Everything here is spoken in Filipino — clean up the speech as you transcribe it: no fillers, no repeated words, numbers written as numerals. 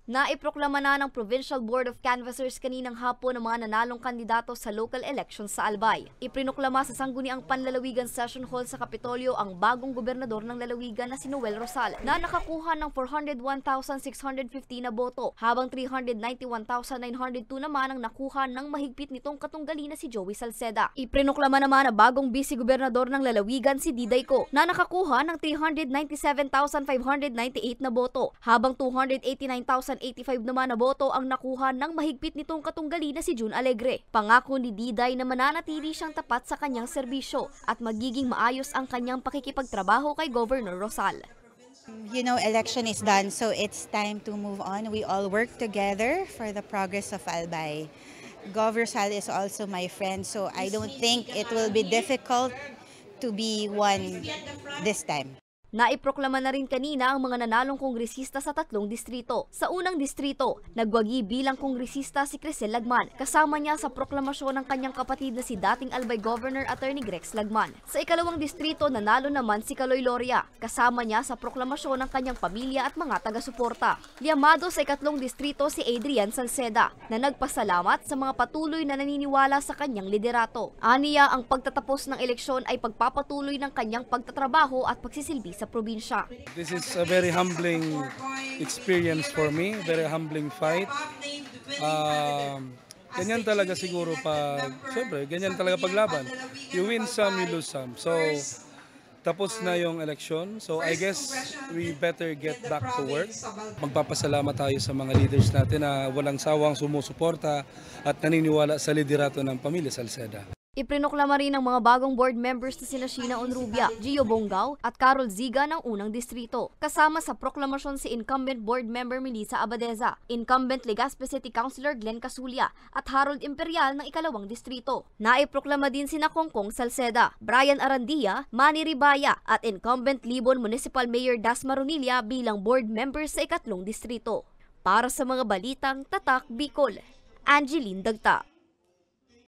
Naiproklama na ng Provincial Board of Canvassers kaninang hapon ang mga nanalong kandidato sa local elections sa Albay. Iprinoklama sa Sangguniang Panlalawigan Session Hall sa Kapitolyo ang bagong gobernador ng lalawigan na si Noel Rosal na nakakuha ng 401,650 na boto, habang 391,902 naman ang nakuha ng mahigpit nitong katunggali na si Joey Salceda. Iprinoklama naman na bagong vice-gobernador ng lalawigan si Diday Co na nakakuha ng 397,598 na boto, habang 289,085 naman na boto ang nakuha ng mahigpit nitong katunggali na si June Alegre. Pangako ni Diday na mananatili siyang tapat sa kanyang serbisyo at magiging maayos ang kanyang pakikipagtrabaho kay Governor Rosal. You know, election is done, so it's time to move on. We all work together for the progress of Albay. Gov. Rosal is also my friend, so I don't think it will be difficult to be one this time. Naiproklama na rin kanina ang mga nanalong kongresista sa 3 distrito. Sa unang distrito, nagwagi bilang kongresista si Crisel Lagman, kasama niya sa proklamasyon ng kanyang kapatid na si dating Albay Governor Attorney Grex Lagman. Sa ikalawang distrito, nanalo naman si Caloy Loria, kasama niya sa proklamasyon ng kanyang pamilya at mga taga-suporta. Liyamado sa ikatlong distrito si Adrian Salceda, na nagpasalamat sa mga patuloy na naniniwala sa kanyang liderato. Aniya, ang pagtatapos ng eleksyon ay pagpapatuloy ng kanyang pagtatrabaho at pagsisilbi sa probinsya. This is a very humbling experience for me, very humbling fight. Ganyan talaga siguro siyempre, ganyan talaga paglaban. You win some, you lose some. So, tapos na yung election. So, I guess we better get back to work. Magpapasalamat tayo sa mga leaders natin na walang sawang sumusuporta at naniniwala sa liderato ng pamilya Salceda. Iprinoklama rin ng mga bagong board members na sina Sheena Onrubia, Gio Bongao at Carol Ziga ng unang distrito. Kasama sa proklamasyon si incumbent board member Melissa Abadeza, incumbent Legazpi City Councilor Glenn Casulia at Harold Imperial ng ikalawang distrito. Naiproklama din sina Kongkong Salceda, Brian Arandia, Manny Ribaya at incumbent Libon Municipal Mayor Das Marunilla bilang board members sa ikatlong distrito. Para sa mga balitang Tatak Bicol, Angeline Dagta.